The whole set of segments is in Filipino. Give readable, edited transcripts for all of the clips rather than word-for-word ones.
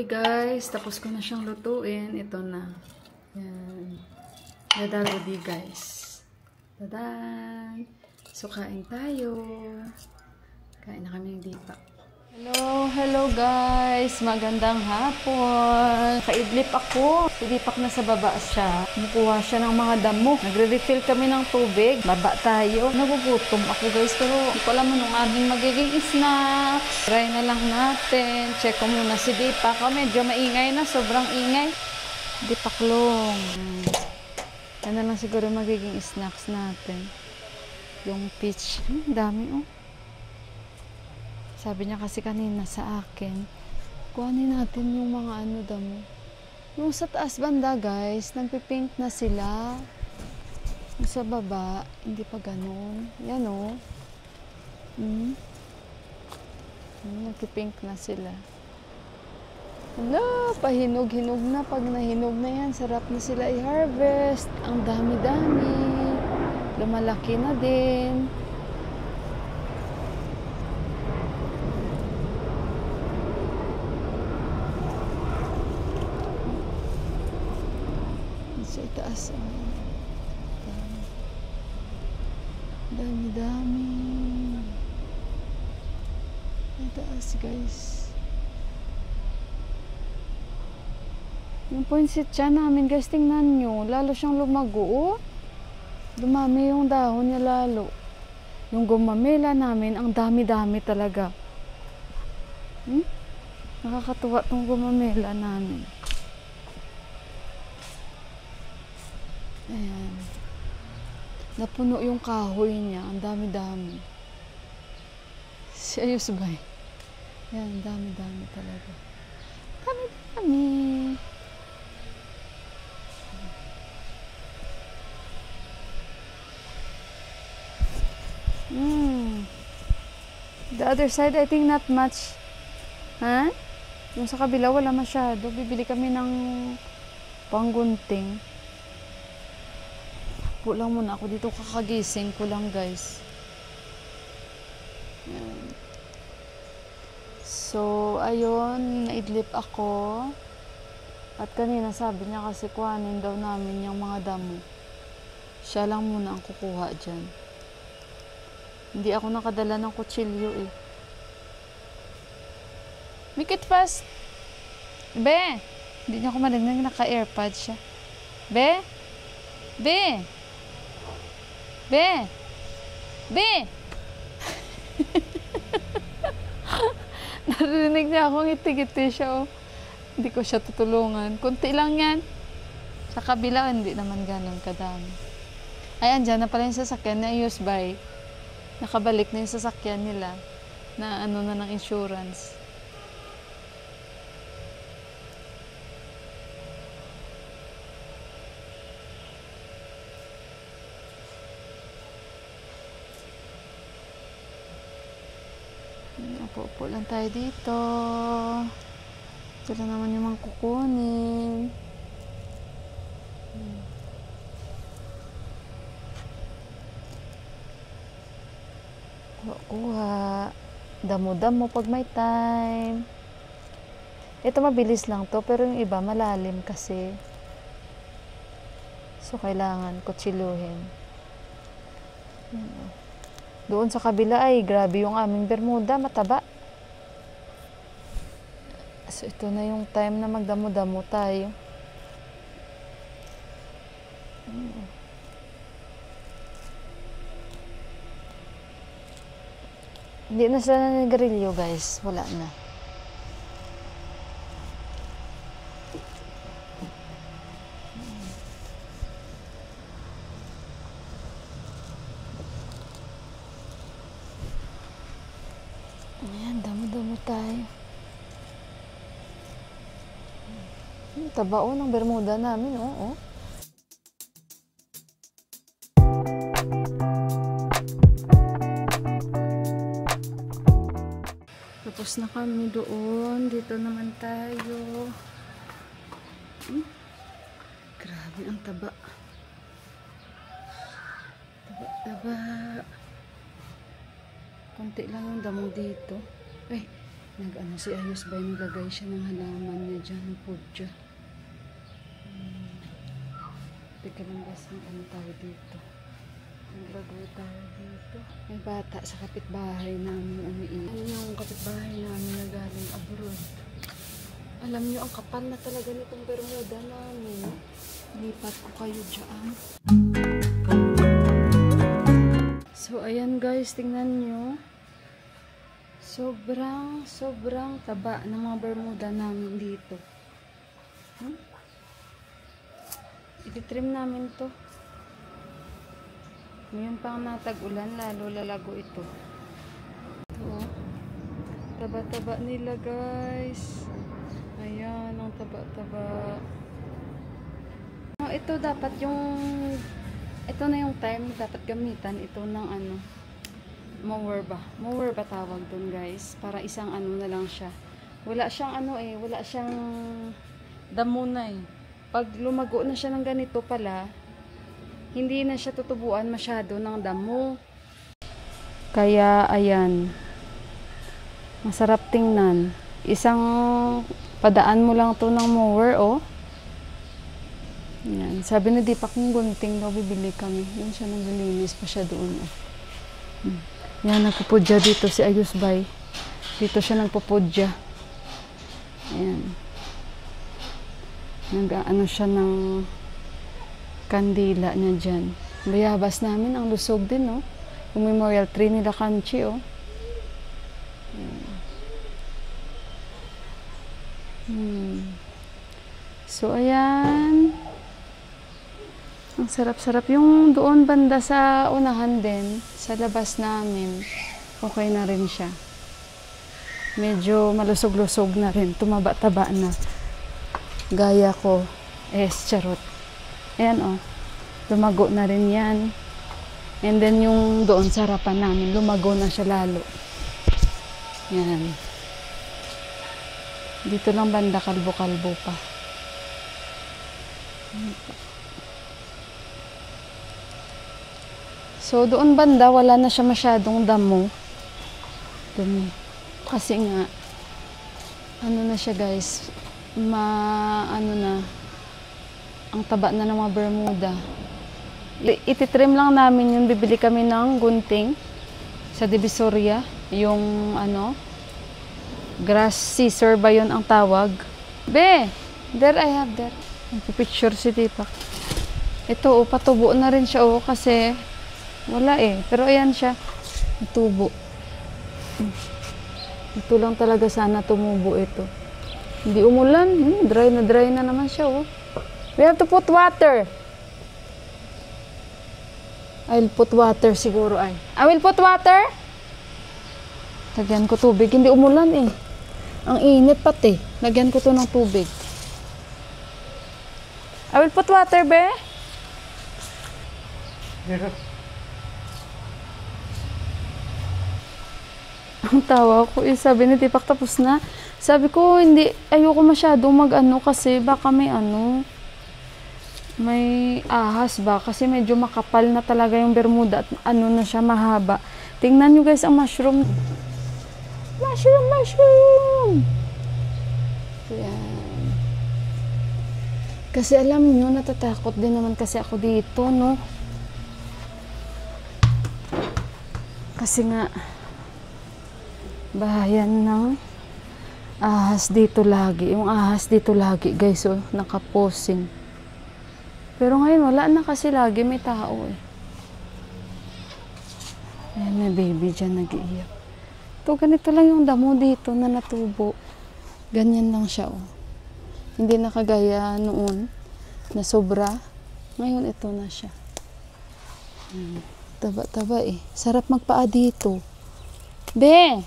Okay guys, tapos ko na siyang lutuin. Ito na. Yan. Dadalodi guys. Tadan! So kain tayo. Kain na kami ng dipa. Hello guys. Magandang hapon. Kaidlip ako. Sidipak na sa baba siya. Kumukuha siya ng mga damo. Nagre-refill kami ng tubig. Baba tayo. Nagugutom ako guys. Pero hindi ko alam anong aming magiging snacks. Try na lang natin. Check ko muna si Dipak. Medyo maingay na. Sobrang ingay. Dipaklong. Yan na lang siguro magiging snacks natin. Yung peach. Dami oh. Sabi niya kasi kanina sa akin, kuhanin natin yung mga ano damo. Yung sa taas banda guys, nagpipink na sila. Yung sa baba, hindi pa ganun. Yan o. Nagpipink na sila. Wala, pahinog-hinog na. Pag nahinog na yan, sarap na sila i-harvest. Ang dami-dami. Lumalaki na din. Sa itaas. Dami-dami. Itaas guys. Yung poinset siya namin guys, tingnan nyo. Lalo siyang lumago. Oh. Dumami yung dahon niya lalo. Yung gumamela namin, ang dami-dami talaga. Nakakatuwa tong gumamela namin. Ayan. Napuno yung kahoy niya. Ang dami-dami. Serious ba eh? Ayan, dami-dami talaga. Dami-dami. The other side, I think not much. Ha? Yung sa kabila, wala masyado. Bibili kami ng panggunting. Pulang muna ako dito, kakagising ko lang guys. Yan. So, ayun, naidlip ako. At kanina sabi niya kasi kuhanin daw namin yung mga damo. Siya lang muna ang kukuha dyan. Hindi ako nakadala ng kutsilyo eh. Make it fast. Be! Hindi niya ako marinig, naka-airpod siya. Be! Be! Be! Be! Narinig niya akong ngiti-ngiti siya oh. Hindi ko siya tutulungan. Kunti lang yan. Sa kabila, hindi naman ganun kadami. Ay, andyan na pala yung sasakyan na used by. Nakabalik na yung sasakyan nila na ano na ng insurance. Upo lang tayo dito. Ito lang naman yung mga kukunin. Kuha. Damo-damo pag may time. Ito mabilis lang to, pero yung iba malalim kasi. So, kailangan kutsiluhin. Doon sa kabila ay grabe yung aming bermuda, mataba. So, ito na yung time na magdamo-damo tayo. Hindi na sila nanigarilyo guys. Wala na. Ayan, damo-damo tayo. Taba o ng bermuda namin. Oo. Tapos na kami doon. Dito naman tayo. Grabe ang taba. Taba. Konti lang yung damo dito. Ay, Nag-ano si Ayos ba, naglagay siya ng halaman niya dyan, ng pudya. Teka lang guys, may ano tayo dito. Naglagay tayo dito. May bata sa kapitbahay namin umiiyak. Ano yung kapitbahay namin na galing abroad. Alam niyo, ang kapal na talaga nitong bermuda namin. Lipat ko kayo dyan. So, ayan guys, tingnan nyo. Sobrang taba ng mga bermuda namin dito. Ititrim namin to. Ngayon pang natag-ulan, lalo lalago ito. Ito, taba-taba nila guys. Ayan, ang taba-taba. Ito dapat ito na yung time dapat gamitan ito ng ano, mower ba tawag dun guys, para isang ano na lang siya. Wala siyang ano wala siyang damo na pag lumago na siya ng ganito pala, hindi na siya tutubuan masyado ng damo. Kaya ayan, masarap tingnan. Isang padaan mo lang to ng mower yan. Sabi ni Deepak kung gunting daw bibili kami. Yun siya, naglilinis pa siya doon. Yan, nagpupudya dito si Ayos Bay. Dito siya nagpupudya. Ayan. Nag-ano siya ng kandila niya dyan. Bayabas namin, ang lusog din, no? Yung memorial tree nila Kanchi, oh. So, ayan. Ang sarap-sarap. Yung doon banda sa unahan din, sa labas namin, okay na rin siya. Medyo malusog-lusog na rin. Tumaba-taba na. Gaya ko. Charot. Ayan, lumago na rin yan. And then yung doon sa harapan namin, lumago na siya lalo. Yan. Dito lang banda, kalbo-kalbo pa. So, doon banda, wala na siya masyadong damo. Dumi. Kasi nga, ano na siya guys, ang taba na ng mga bermuda. Ititrim lang namin yun, bibili kami ng gunting sa Divisoria. Yung, grass scissor ba yun ang tawag? Be! There I have there. Nagpipicture si Deepak. Ito, patubo na rin siya, kasi wala pero ayan siya, natubo. Ito lang talaga sana tumubo ito. Hindi umulan, dry na naman siya, We have to put water. I'll put water siguro I will put water. Lagyan ko tubig, hindi umulan Ang init pati. Lagyan ko to ng tubig. I will put water, be. Ang tawa ko, sabi ni Deepak tapos na. Sabi ko, hindi, ayoko masyado mag-ano kasi baka may ahas ba? Kasi medyo makapal na talaga yung bermuda at na siya, mahaba. Tingnan nyo guys ang mushroom. Mushroom! Yan. Kasi alam nyo, natatakot din naman kasi ako dito, no? Kasi nga, bahayan ng ahas dito lagi. Yung ahas dito lagi, guys, nakaposing. Pero ngayon, wala na kasi lagi may tao, Ayan, may baby dyan, nag-iiyak. Ito, ganito lang yung damo dito na natubo. Ganyan lang siya, Hindi na kagaya noon, na sobra. Ngayon, ito na siya. Taba-taba, Sarap magpaa dito. Be!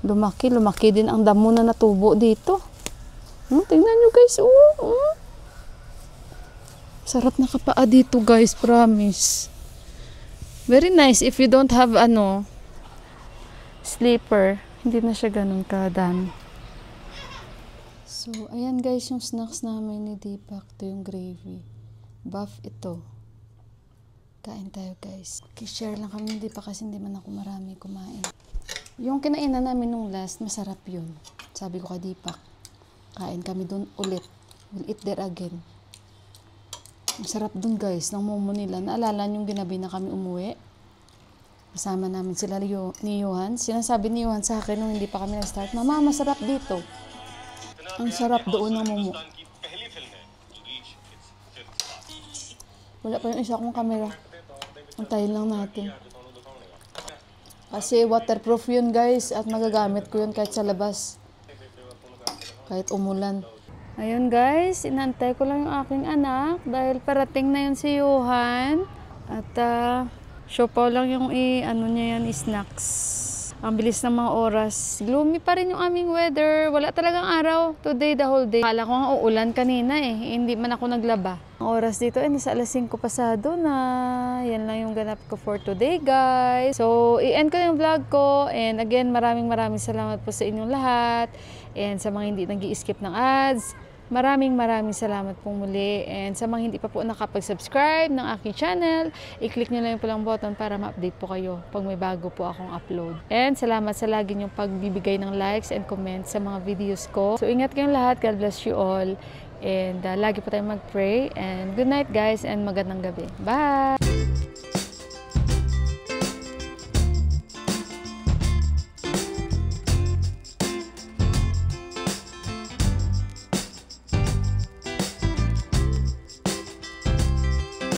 Lumaki din ang damo na natubo dito. Tingnan nyo guys, Sarap nakapaa dito guys, promise. Very nice if you don't have sleeper. Hindi na siya ganun kadami. So, ayan guys yung snacks namin ni Deepak. Ito yung gravy. Buff ito. Kain tayo guys. Share lang kami, hindi man ako marami kumain. Yung kinainan namin nung last, masarap yun. Sabi ko kay Deepak, kain kami dun ulit. We'll eat there again. Masarap dun guys, ng momo nila. Naalala nyo yung ginabi na kami umuwi? Kasama namin sila ni Johan. Sinasabi ni Johan sa akin nung hindi pa kami nag-start, Mama, masarap dito. Ang sarap doon ng momo. Wala pa yung isa kong camera. Antayin lang natin. Kasi waterproof yun guys at magagamit ko yun kahit sa labas. Kahit umulan. Ayun guys, inantay ko lang yung aking anak dahil parating na yun si Johan. At siopaw lang yung niya yan, snacks. Ang bilis ng mga oras. Gloomy pa rin yung aming weather. Wala talagang araw. Today, the whole day. Kala ko nga uulan kanina eh. Hindi man ako naglaba. Ang oras dito nasa alas 5 pasado na. Yan lang yung ganap ko for today guys. So, i-end ko yung vlog ko. And again, maraming salamat po sa inyong lahat. And sa mga hindi nag-i-skip ng ads. Maraming salamat pong muli. And sa mga hindi pa po nakapag-subscribe ng aking channel, i-click nyo lang yung pulang button para ma-update po kayo pag may bago po akong upload. And salamat sa lagi nyong pagbibigay ng likes and comments sa mga videos ko. So ingat kayong lahat. God bless you all. And lagi po tayong mag-pray. And good night guys and magandang gabi. Bye!